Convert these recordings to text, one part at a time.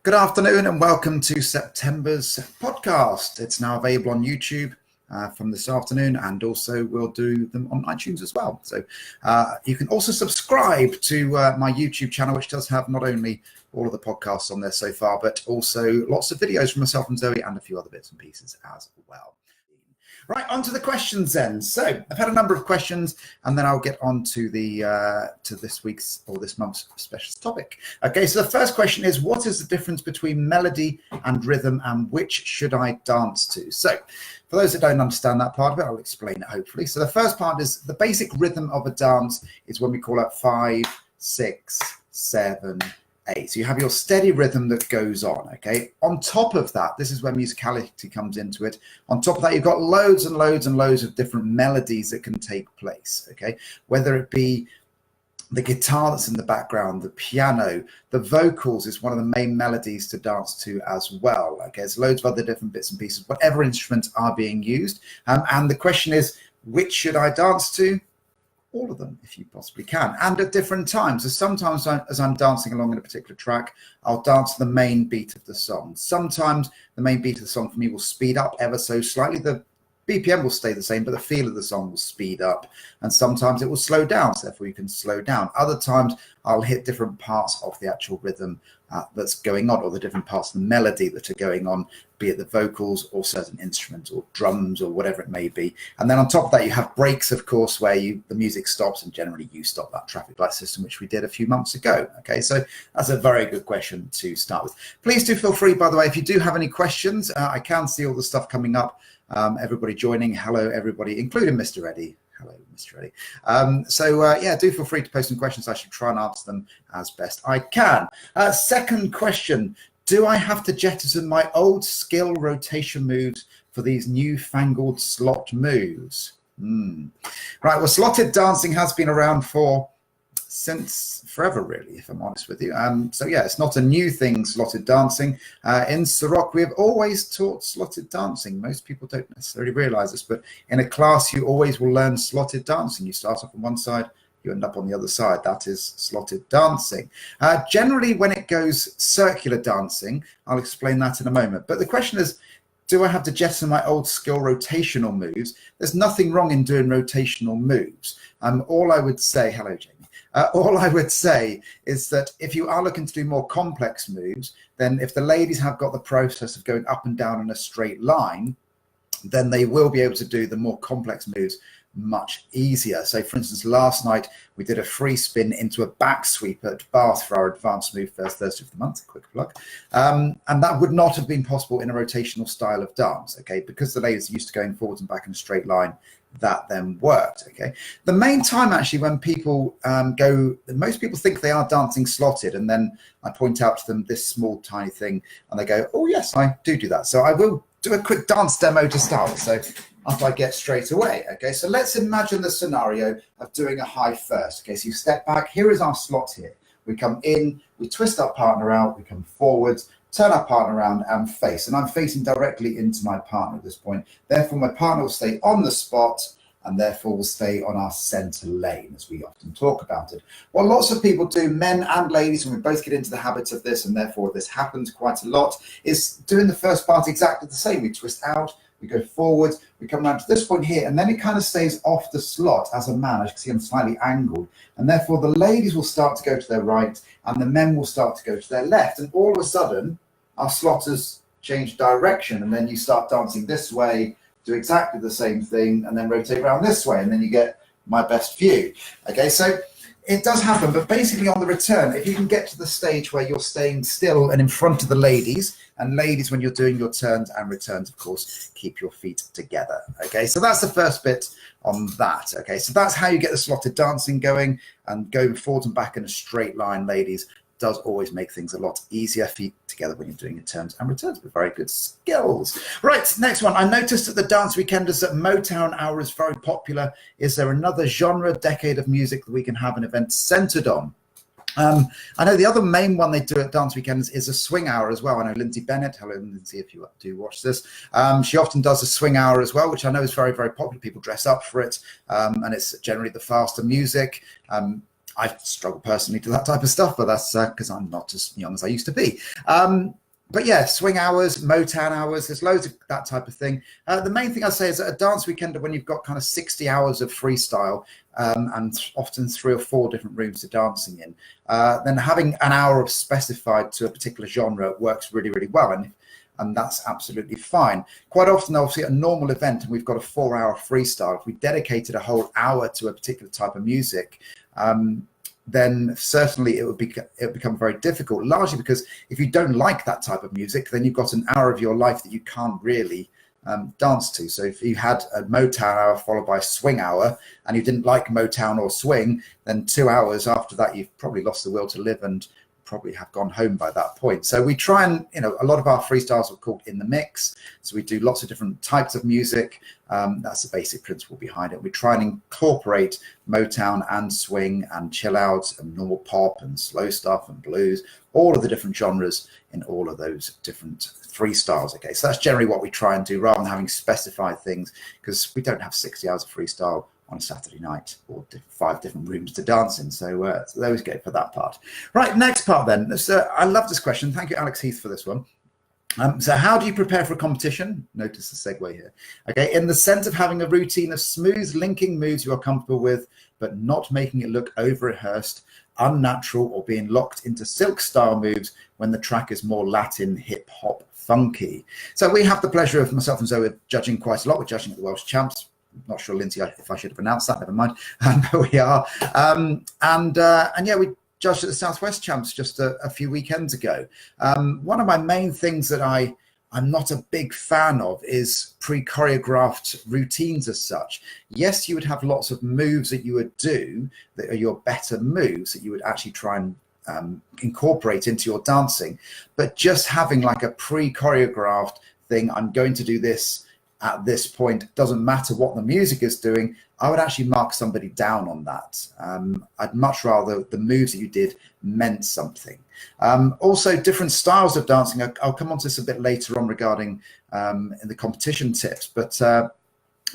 Good afternoon and welcome to September's podcast. It's now available on YouTube from this afternoon, and also we'll do them on iTunes as well. So you can also subscribe to my YouTube channel, which does have not only all of the podcasts on there so far, but also lots of videos from myself and Zoe and a few other bits and pieces as well. Right, on to the questions then. So I've had a number of questions, and then I'll get on to the to this week's or this month's special topic. Okay, so the first question is, what is the difference between melody and rhythm, and which should I dance to? So for those that don't understand that part of it, I'll explain it hopefully. So the first part is the basic rhythm of a dance is when we call out 5, 6, 7, 8. So you have your steady rhythm that goes on, okay? On top of that, this is where musicality comes into it. On top of that, you've got loads and loads and loads of different melodies that can take place, okay? Whether it be the guitar that's in the background, the piano, the vocals is one of the main melodies to dance to as well, okay? There's loads of other different bits and pieces, whatever instruments are being used. And the question is, which should I dance to? All of them, if you possibly can, and at different times. So sometimes as I'm dancing along in a particular track, I'll dance to the main beat of the song. Sometimes the main beat of the song for me will speed up ever so slightly. The BPM will stay the same, but the feel of the song will speed up. And sometimes it will slow down, so therefore you can slow down. Other times I'll hit different parts of the actual rhythm that's going on, or the different parts of the melody that are going on, be it the vocals or certain instruments or drums or whatever it may be. And then on top of that, you have breaks, of course, where the music stops, and generally you stop that traffic light system, which we did a few months ago. Okay, so that's a very good question to start with. Please do feel free, by the way, if you do have any questions. I can see all the stuff coming up. Everybody joining. Hello, everybody, including Mr. Eddie. Hello, Mr. Eddie. Yeah, do feel free to post some questions. I should try and answer them as best I can. Second question, do I have to jettison my old skill rotation moves for these newfangled slot moves? Right, well, slotted dancing has been around since forever, really, if I'm honest with you. So yeah, it's not a new thing, slotted dancing. In Ciroc, we have always taught slotted dancing. Most people don't necessarily realize this, but in a class, you always will learn slotted dancing. You start off on one side, you end up on the other side. That is slotted dancing. Generally, when it goes circular dancing, I'll explain that in a moment. But the question is, do I have to jettison my old skill rotational moves? There's nothing wrong in doing rotational moves. All I would say, hello, Jamie. All I would say is that if you are looking to do more complex moves, then if the ladies have got the process of going up and down in a straight line, then they will be able to do the more complex moves much easier. So for instance, last night we did a free spin into a back sweep at Bath for our advanced move first Thursday of the month, quick plug, and that would not have been possible in a rotational style of dance, okay, because the ladies are used to going forwards and back in a straight line. That then worked, okay. The main time actually when people most people think they are dancing slotted, and then I point out to them this small tiny thing and they go, oh yes, I do that. So I will do a quick dance demo to start. So after I get straight away, okay, so let's imagine the scenario of doing a high first. Okay, so you step back, here is our slot here. We come in, we twist our partner out, we come forwards, turn our partner around and face. And I'm facing directly into my partner at this point. Therefore, my partner will stay on the spot and therefore will stay on our center lane, as we often talk about it. What lots of people do, men and ladies, and we both get into the habits of this, and therefore this happens quite a lot, is doing the first part exactly the same. We twist out, we go forward, we come around to this point here, and then it kind of stays off the slot as a man. As you can see, I'm slightly angled. And therefore the ladies will start to go to their right and the men will start to go to their left. And all of a sudden, our slot has changed direction. And then you start dancing this way, do exactly the same thing, and then rotate around this way. And then you get my best view. Okay, so it does happen, but basically on the return, if you can get to the stage where you're staying still and in front of the ladies, and ladies, when you're doing your turns and returns, of course, keep your feet together. Okay, so that's the first bit on that. Okay, so that's how you get the slotted dancing going, and going forward and back in a straight line, ladies, does always make things a lot easier. Feet together when you're doing your turns and returns with very good skills. Right, next one. I noticed at the Dance Weekenders that Motown Hour is very popular. Is there another genre, decade of music that we can have an event centered on? I know the other main one they do at Dance Weekends is a swing hour as well. I know Lindsay Bennett, hello Lindsay, if you do watch this, she often does a swing hour as well, which I know is very, very popular. People dress up for it, and it's generally the faster music. I struggle personally to that type of stuff, but that's because I'm not as young as I used to be. But yeah, swing hours, Motown hours, there's loads of that type of thing. The main thing I'd say is that a dance weekend, when you've got kind of 60 hours of freestyle and often 3 or 4 different rooms to dancing in, then having an hour of specified to a particular genre works really, really well. And that's absolutely fine. Quite often, obviously, at a normal event, and we've got a 4-hour freestyle, if we dedicated a whole hour to a particular type of music, then certainly it would become very difficult, largely because if you don't like that type of music, then you've got an hour of your life that you can't really dance to. So if you had a Motown hour followed by a swing hour and you didn't like Motown or swing, then 2 hours after that, you've probably lost the will to live and probably have gone home by that point. So we try and, a lot of our freestyles are called in the mix. So we do lots of different types of music. That's the basic principle behind it. We try and incorporate Motown and swing and chill out and normal pop and slow stuff and blues, all of the different genres in all of those different freestyles. Okay, so that's generally what we try and do rather than having specified things, because we don't have 60 hours of freestyle on a Saturday night or 5 different rooms to dance in. So those go for that part. Right, next part then. So I love this question. Thank you, Alex Heath, for this one. So how do you prepare for a competition? Notice the segue here. Okay, in the sense of having a routine of smooth linking moves you are comfortable with, but not making it look over-rehearsed, unnatural, or being locked into silk style moves when the track is more Latin, hip hop, funky. So we have the pleasure of myself and Zoe judging quite a lot. We're judging at the Welsh Champs. I'm not sure, Lindsay, if I should have announced that, never mind. But we are. And yeah, we judged at the Southwest Champs just a few weekends ago. One of my main things that I'm not a big fan of is pre-choreographed routines as such. Yes, you would have lots of moves that you would do that are your better moves that you would actually try and incorporate into your dancing. But just having like a pre-choreographed thing, I'm going to do this at this point, doesn't matter what the music is doing, I would actually mark somebody down on that. I'd much rather the moves that you did meant something. Also, different styles of dancing. I'll come on to this a bit later on regarding in the competition tips, but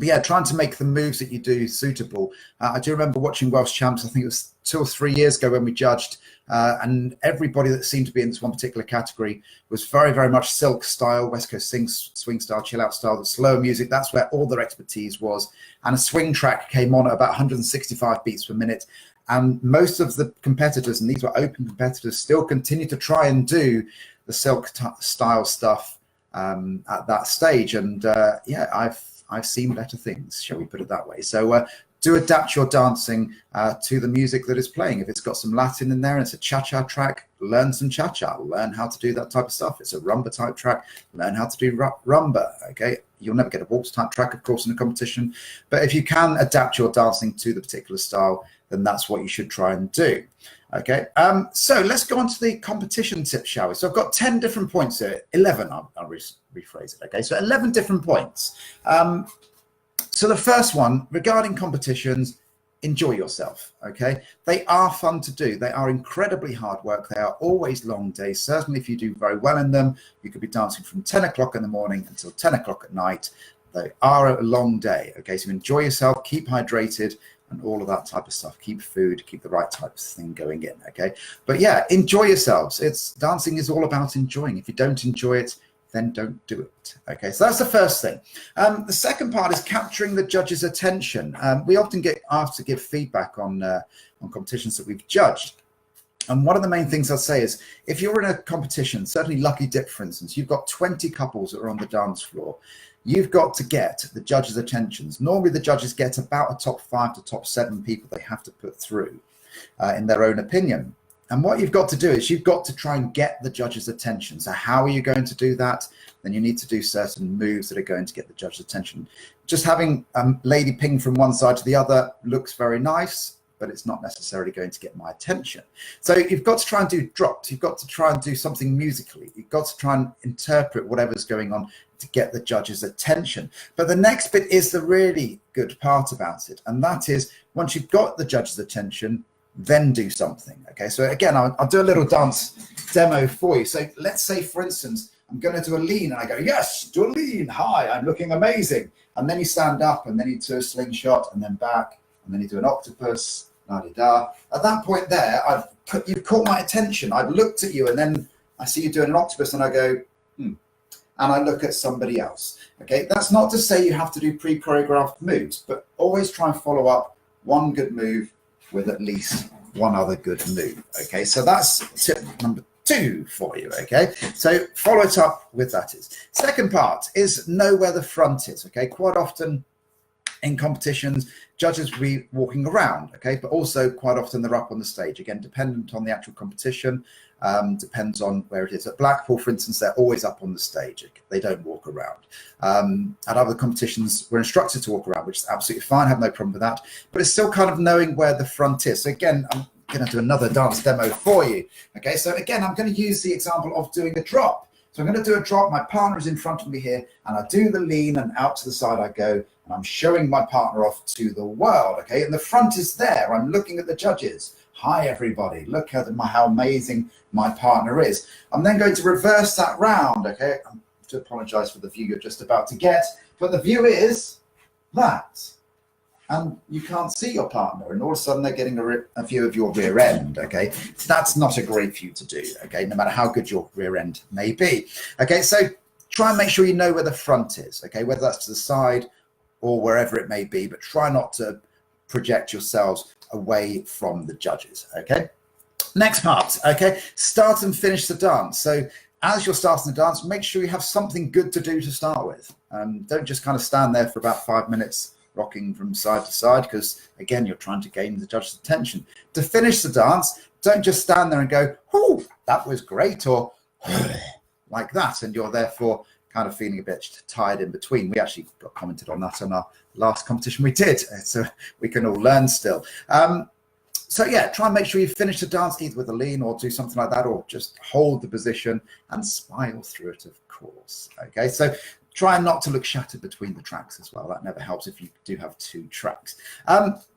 yeah, trying to make the moves that you do suitable. I do remember watching Welsh Champs, I think it was 2 or 3 years ago when we judged, and everybody that seemed to be in this one particular category was very, very much silk style, West Coast swing style, chill out style, the slower music. That's where all their expertise was. And a swing track came on at about 165 beats per minute. And most of the competitors, and these were open competitors, still continue to try and do the silk style stuff at that stage. And yeah, I've seen better things, shall we put it that way. So do adapt your dancing to the music that is playing. If it's got some Latin in there and it's a cha-cha track, learn some cha-cha, learn how to do that type of stuff. It's a rumba type track, learn how to do rumba, okay? You'll never get a waltz type track, of course, in a competition, but if you can adapt your dancing to the particular style, then that's what you should try and do. Okay, so let's go on to the competition tips, shall we? So I've got 10 different points here, 11, I'll rephrase it, okay? So 11 different points. So the first one, regarding competitions, enjoy yourself, okay? They are fun to do. They are incredibly hard work. They are always long days. Certainly if you do very well in them, you could be dancing from 10 o'clock in the morning until 10 o'clock at night. They are a long day, okay? So enjoy yourself, keep hydrated, and all of that type of stuff. Keep food, keep the right type of thing going in, okay? But yeah, enjoy yourselves. Dancing is all about enjoying. If you don't enjoy it, then don't do it. Okay, so that's the first thing. The second part is capturing the judge's attention. We often get asked to give feedback on competitions that we've judged. And one of the main things I'll say is, if you're in a competition, certainly Lucky Dip, for instance, you've got 20 couples that are on the dance floor. You've got to get the judges' attentions. Normally the judges get about a top 5 to top 7 people they have to put through in their own opinion. And what you've got to do is you've got to try and get the judge's attention. So how are you going to do that? Then you need to do certain moves that are going to get the judge's attention. Just having lady ping from one side to the other looks very nice, but it's not necessarily going to get my attention. So you've got to try and do drops. You've got to try and do something musically. You've got to try and interpret whatever's going on to get the judge's attention. But the next bit is the really good part about it. And that is, once you've got the judge's attention, then do something. Okay, so again, I'll do a little dance demo for you. So let's say, for instance, I'm going to do a lean and I go, yes, do a lean. Hi, I'm looking amazing. And then you stand up and then you do a slingshot and then back, and then you do an octopus la-di-da. At that point there, you've caught my attention. I've looked at you, and then I see you doing an octopus, and I go, and I look at somebody else. Okay, that's not to say you have to do pre-choreographed moves, but always try and follow up one good move with at least one other good move. Okay, so that's tip number 2 for you. Okay, so follow it up with that. Second part is know where the front is. Okay, quite often in competitions, judges will be walking around, okay, but also quite often they're up on the stage. Again, dependent on the actual competition, depends on where it is. At Blackpool, for instance, they're always up on the stage. They don't walk around. At other competitions, we're instructed to walk around, which is absolutely fine. I have no problem with that. But it's still kind of knowing where the front is. So again, I'm going to do another dance demo for you. Okay, so again, I'm going to use the example of doing a drop. So I'm going to do a drop. My partner is in front of me here, and I do the lean, and out to the side I go, and I'm showing my partner off to the world. Okay, and the front is there. I'm looking at the judges. Hi, everybody. Look at how amazing my partner is. I'm then going to reverse that round. Okay, I have to apologize for the view you're just about to get, but the view is that. And you can't see your partner, and all of a sudden they're getting a view of your rear end. Okay, so that's not a great view to do. Okay, no matter how good your rear end may be. Okay, so try and make sure you know where the front is. Okay, whether that's to the side or wherever it may be, but try not to project yourselves away from the judges. Okay, next part. Okay, start and finish the dance. So as you're starting the dance, make sure you have something good to do to start with. Don't just kind of stand there for about 5 minutes rocking from side to side, because again, you're trying to gain the judge's attention. To finish the dance, don't just stand there and go, "Oh, that was great," or like that, and you're therefore kind of feeling a bit tired in between. We actually got commented on that on our last competition we did, so we can all learn still. So yeah, try and make sure you finish the dance either with a lean or do something like that, or just hold the position and smile through it, of course. Okay, so try not to look shattered between the tracks as well. That never helps if you do have 2 tracks.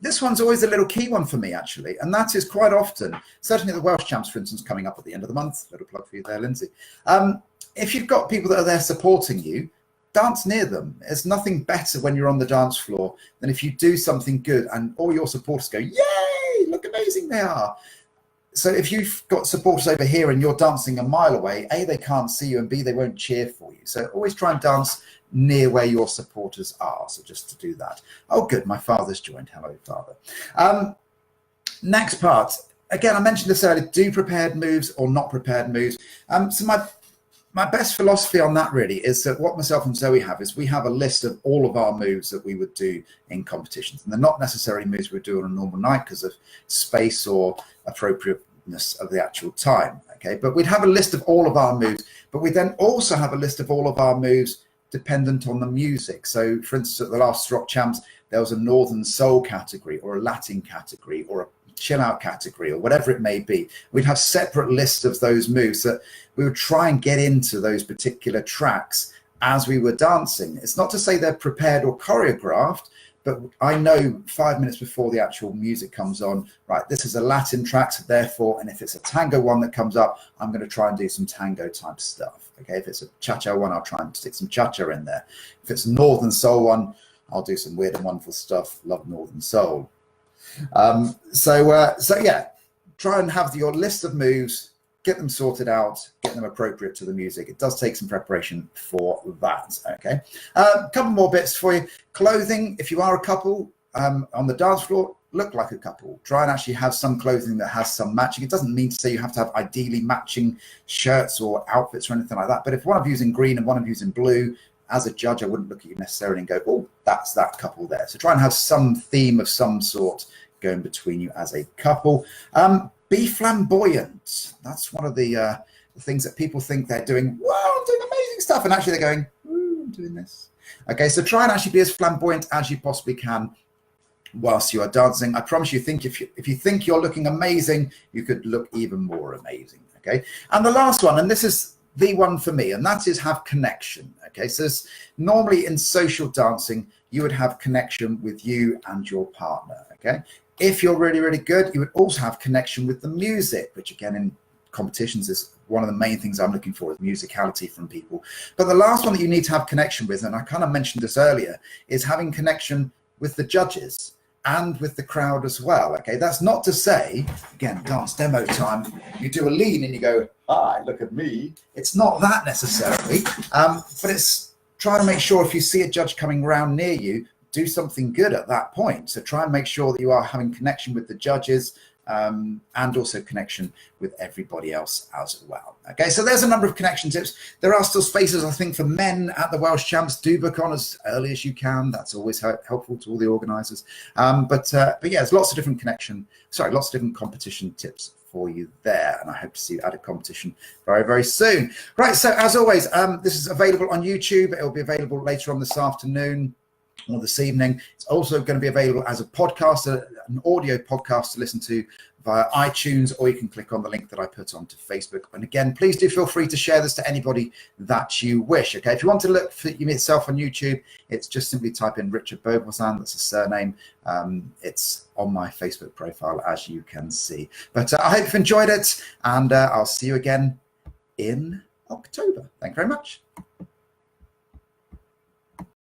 This one's always a little key one for me, actually, and that is quite often, certainly the Welsh Champs, for instance, coming up at the end of the month. Little plug for you there, Lindsay. If you've got people that are there supporting you, dance near them. There's nothing better when you're on the dance floor than if you do something good and all your supporters go, "Yay, look amazing they are." So if you've got supporters over here and you're dancing a mile away, A, they can't see you, and B, they won't cheer for you. So always try and dance near where your supporters are. So just to do that. Oh, good. My father's joined. Hello, father. Next part. Again, I mentioned this earlier, do prepared moves or not prepared moves. So my best philosophy on that really is that what myself and Zoe have is we have a list of all of our moves that we would do in competitions. And they're not necessarily moves we would do on a normal night because of space or appropriateness of the actual time. Okay, but we'd have a list of all of our moves, but we then also have a list of all of our moves dependent on the music. So for instance, at the last Rock Champs, there was a Northern Soul category or a Latin category or a chill out category or whatever it may be. We'd have separate lists of those moves that we would try and get into those particular tracks as we were dancing. It's not to say they're prepared or choreographed, but I know 5 minutes before the actual music comes on, right, this is a Latin track, so therefore, and if it's a tango one that comes up, I'm going to try and do some tango type stuff. Okay, if it's a cha-cha one, I'll try and stick some cha-cha in there. If it's a Northern Soul one, I'll do some weird and wonderful stuff. Love Northern Soul. So yeah, try and have your list of moves, get them sorted out, get them appropriate to the music. It does take some preparation for that. Okay, a couple more bits for you. Clothing, if you are a couple on the dance floor, look like a couple. Try and actually have some clothing that has some matching. It doesn't mean to say you have to have ideally matching shirts or outfits or anything like that, but if one of you's in green and one of you's in blue, as a judge, I wouldn't look at you necessarily and go, "Oh, that's that couple there." So try and have some theme of some sort going between you as a couple. Be flamboyant. That's one of the things that people think they're doing. Wow, I'm doing amazing stuff, and actually they're going, "Ooh, I'm doing this." Okay, so try and actually be as flamboyant as you possibly can whilst you are dancing. I promise you, if you think you're looking amazing, you could look even more amazing. Okay, and the last one, and this is the one for me, and that is have connection. Okay, so normally in social dancing, you would have connection with you and your partner. Okay, if you're really, really good, you would also have connection with the music, which again in competitions is one of the main things I'm looking for, is musicality from people. But the last one that you need to have connection with, and I kind of mentioned this earlier, is having connection with the judges. and with the crowd as well. Okay, that's not to say, again, dance demo time, you do a lean and you go, hi, look at me. It's not that necessarily, but it's trying to make sure if you see a judge coming around near you, do something good at that point. So try and make sure that you are having connection with the judges, and also connection with everybody else as well. Okay, so there's a number of connection tips. There are still spaces, I think, for men at the Welsh Champs. Do book on as early as you can. That's always helpful to all the organisers. But yeah, there's lots of different lots of different competition tips for you there, and I hope to see you at a competition very, very soon. Right, so as always, this is available on YouTube. It will be available later on this afternoon or this evening. It's also going to be available as a podcast, an audio podcast to listen to via iTunes, or you can click on the link that I put onto Facebook. And again, please do feel free to share this to anybody that you wish. Okay, if you want to look for yourself on YouTube, it's just simply type in Richard Beauvoisin. That's a surname. It's on my Facebook profile, as you can see. But I hope you've enjoyed it, and I'll see you again in October. Thank you very much.